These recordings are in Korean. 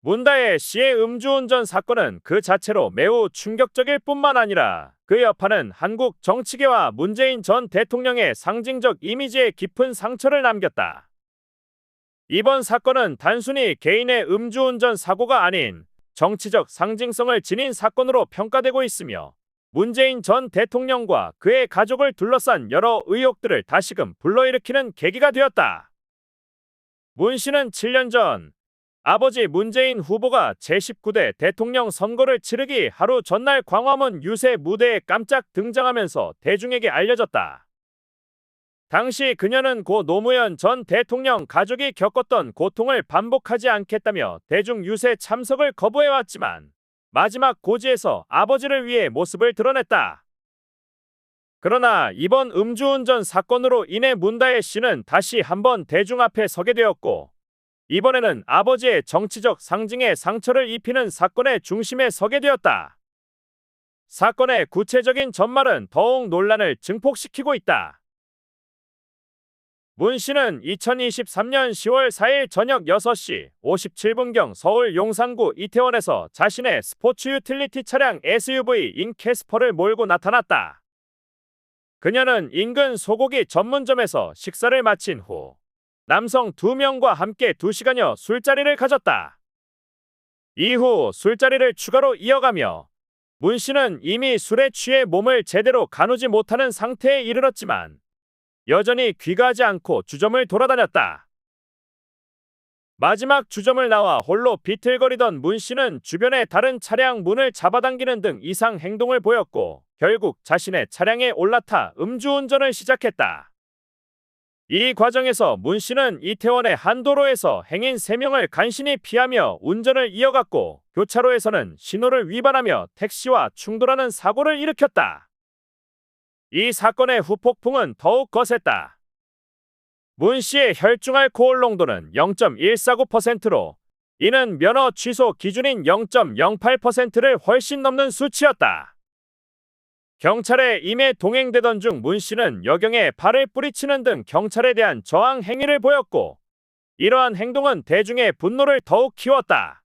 문다혜 씨의 음주운전 사건은 그 자체로 매우 충격적일 뿐만 아니라 그 여파는 한국 정치계와 문재인 전 대통령의 상징적 이미지에 깊은 상처를 남겼다. 이번 사건은 단순히 개인의 음주운전 사고가 아닌 정치적 상징성을 지닌 사건으로 평가되고 있으며 문재인 전 대통령과 그의 가족을 둘러싼 여러 의혹들을 다시금 불러일으키는 계기가 되었다. 문 씨는 7년 전 아버지 문재인 후보가 제19대 대통령 선거를 치르기 하루 전날 광화문 유세 무대에 깜짝 등장하면서 대중에게 알려졌다. 당시 그녀는 고 노무현 전 대통령 가족이 겪었던 고통을 반복하지 않겠다며 대중 유세 참석을 거부해왔지만 마지막 고지에서 아버지를 위해 모습을 드러냈다. 그러나 이번 음주운전 사건으로 인해 문다혜 씨는 다시 한번 대중 앞에 서게 되었고, 이번에는 아버지의 정치적 상징에 상처를 입히는 사건의 중심에 서게 되었다. 사건의 구체적인 전말은 더욱 논란을 증폭시키고 있다. 문 씨는 2023년 10월 4일 저녁 6시 57분경 서울 용산구 이태원에서 자신의 스포츠 유틸리티 차량 SUV인 캐스퍼를 몰고 나타났다. 그녀는 인근 소고기 전문점에서 식사를 마친 후 남성 2명과 함께 2시간여 술자리를 가졌다. 이후 술자리를 추가로 이어가며 문 씨는 이미 술에 취해 몸을 제대로 가누지 못하는 상태에 이르렀지만 여전히 귀가하지 않고 주점을 돌아다녔다. 마지막 주점을 나와 홀로 비틀거리던 문 씨는 주변의 다른 차량 문을 잡아당기는 등 이상 행동을 보였고 결국 자신의 차량에 올라타 음주운전을 시작했다. 이 과정에서 문 씨는 이태원의 한 도로에서 행인 3명을 간신히 피하며 운전을 이어갔고 교차로에서는 신호를 위반하며 택시와 충돌하는 사고를 일으켰다. 이 사건의 후폭풍은 더욱 거셌다. 문 씨의 혈중 알코올 농도는 0.149%로 이는 면허 취소 기준인 0.08%를 훨씬 넘는 수치였다. 경찰에 임해 동행되던 중 문 씨는 여경에 발을 뿌리치는 등 경찰에 대한 저항 행위를 보였고 이러한 행동은 대중의 분노를 더욱 키웠다.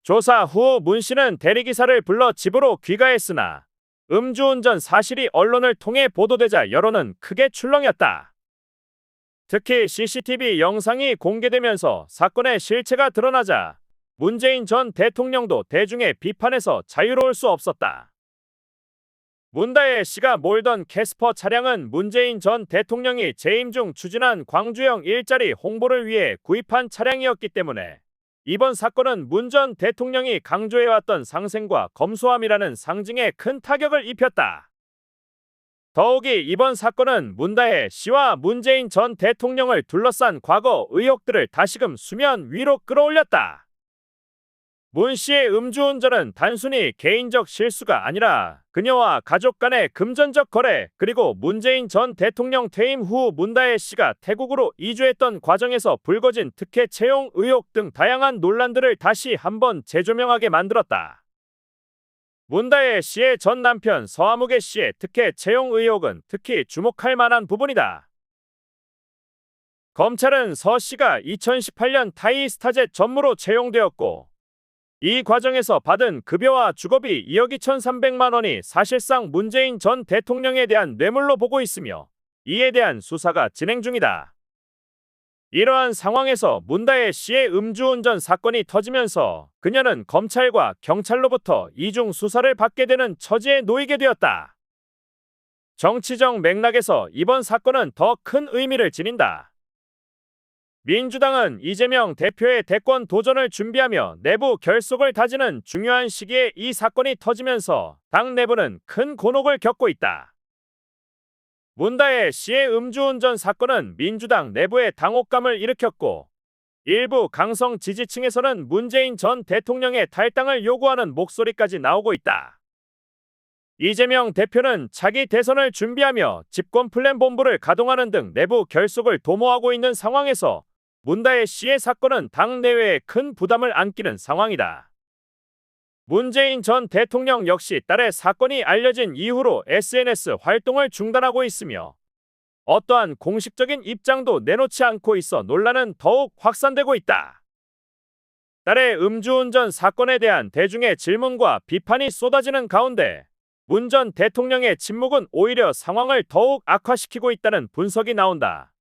조사 후 문 씨는 대리기사를 불러 집으로 귀가했으나 음주운전 사실이 언론을 통해 보도되자 여론은 크게 출렁였다. 특히 CCTV 영상이 공개되면서 사건의 실체가 드러나자 문재인 전 대통령도 대중의 비판에서 자유로울 수 없었다. 문다혜 씨가 몰던 캐스퍼 차량은 문재인 전 대통령이 재임 중 추진한 광주형 일자리 홍보를 위해 구입한 차량이었기 때문에 이번 사건은 문 전 대통령이 강조해왔던 상생과 검소함이라는 상징에 큰 타격을 입혔다. 더욱이 이번 사건은 문다혜 씨와 문재인 전 대통령을 둘러싼 과거 의혹들을 다시금 수면 위로 끌어올렸다. 문 씨의 음주운전은 단순히 개인적 실수가 아니라 그녀와 가족 간의 금전적 거래 그리고 문재인 전 대통령 퇴임 후 문다혜 씨가 태국으로 이주했던 과정에서 불거진 특혜 채용 의혹 등 다양한 논란들을 다시 한번 재조명하게 만들었다. 문다혜 씨의 전 남편 서아무개 씨의 특혜 채용 의혹은 특히 주목할 만한 부분이다. 검찰은 서 씨가 2018년 타이 스타젯 전무로 채용되었고 이 과정에서 받은 급여와 주거비 2억 2,300만 원이 사실상 문재인 전 대통령에 대한 뇌물로 보고 있으며 이에 대한 수사가 진행 중이다. 이러한 상황에서 문다혜 씨의 음주운전 사건이 터지면서 그녀는 검찰과 경찰로부터 이중 수사를 받게 되는 처지에 놓이게 되었다. 정치적 맥락에서 이번 사건은 더 큰 의미를 지닌다. 민주당은 이재명 대표의 대권 도전을 준비하며 내부 결속을 다지는 중요한 시기에 이 사건이 터지면서 당 내부는 큰 곤혹을 겪고 있다. 문다혜 씨의 음주운전 사건은 민주당 내부에 당혹감을 일으켰고 일부 강성 지지층에서는 문재인 전 대통령의 탈당을 요구하는 목소리까지 나오고 있다. 이재명 대표는 차기 대선을 준비하며 집권 플랜 본부를 가동하는 등 내부 결속을 도모하고 있는 상황에서 문다혜 씨의 사건은 당 내외에 큰 부담을 안기는 상황이다. 문재인 전 대통령 역시 딸의 사건이 알려진 이후로 SNS 활동을 중단하고 있으며 어떠한 공식적인 입장도 내놓지 않고 있어 논란은 더욱 확산되고 있다. 딸의 음주운전 사건에 대한 대중의 질문과 비판이 쏟아지는 가운데 문 전 대통령의 침묵은 오히려 상황을 더욱 악화시키고 있다는 분석이 나온다.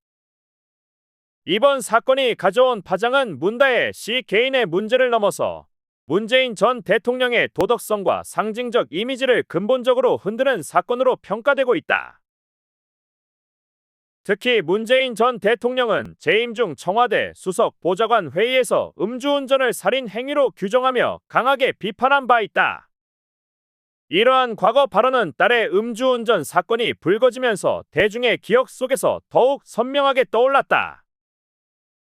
이번 사건이 가져온 파장은 문다혜 씨 개인의 문제를 넘어서 문재인 전 대통령의 도덕성과 상징적 이미지를 근본적으로 흔드는 사건으로 평가되고 있다. 특히 문재인 전 대통령은 재임 중 청와대 수석 보좌관 회의에서 음주운전을 살인 행위로 규정하며 강하게 비판한 바 있다. 이러한 과거 발언은 딸의 음주운전 사건이 불거지면서 대중의 기억 속에서 더욱 선명하게 떠올랐다.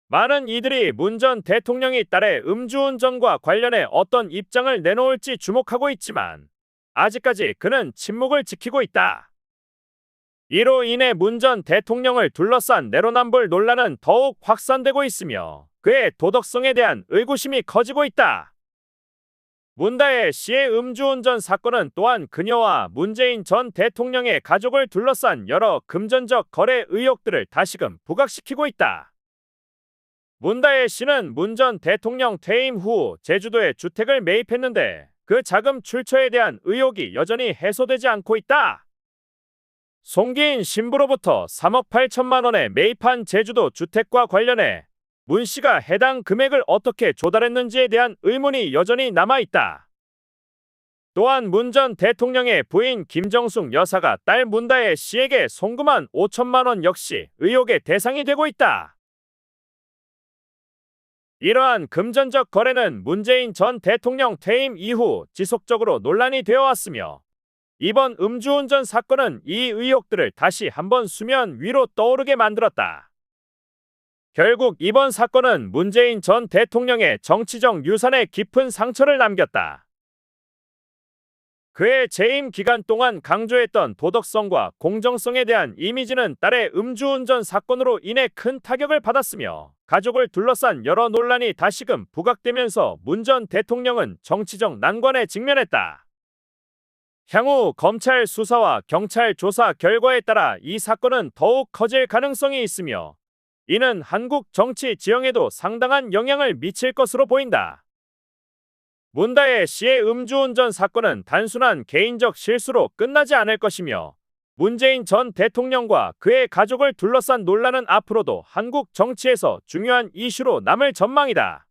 많은 이들이 문 전 대통령이 딸의 음주운전과 관련해 어떤 입장을 내놓을지 주목하고 있지만 아직까지 그는 침묵을 지키고 있다. 이로 인해 문 전 대통령을 둘러싼 내로남불 논란은 더욱 확산되고 있으며 그의 도덕성에 대한 의구심이 커지고 있다. 문다혜 씨의 음주운전 사건은 또한 그녀와 문재인 전 대통령의 가족을 둘러싼 여러 금전적 거래 의혹들을 다시금 부각시키고 있다. 문다혜 씨는 문 전 대통령 퇴임 후 제주도에 주택을 매입했는데 그 자금 출처에 대한 의혹이 여전히 해소되지 않고 있다. 송기인 신부로부터 3억 8천만 원에 매입한 제주도 주택과 관련해 문 씨가 해당 금액을 어떻게 조달했는지에 대한 의문이 여전히 남아있다. 또한 문 전 대통령의 부인 김정숙 여사가 딸 문다혜 씨에게 송금한 5천만 원 역시 의혹의 대상이 되고 있다. 이러한 금전적 거래는 문재인 전 대통령 퇴임 이후 지속적으로 논란이 되어 왔으며 이번 음주운전 사건은 이 의혹들을 다시 한번 수면 위로 떠오르게 만들었다. 결국 이번 사건은 문재인 전 대통령의 정치적 유산에 깊은 상처를 남겼다. 그의 재임 기간 동안 강조했던 도덕성과 공정성에 대한 이미지는 딸의 음주운전 사건으로 인해 큰 타격을 받았으며 가족을 둘러싼 여러 논란이 다시금 부각되면서 문 전 대통령은 정치적 난관에 직면했다. 향후 검찰 수사와 경찰 조사 결과에 따라 이 사건은 더욱 커질 가능성이 있으며 이는 한국 정치 지형에도 상당한 영향을 미칠 것으로 보인다. 문다혜 씨의 음주운전 사건은 단순한 개인적 실수로 끝나지 않을 것이며 문재인 전 대통령과 그의 가족을 둘러싼 논란은 앞으로도 한국 정치에서 중요한 이슈로 남을 전망이다.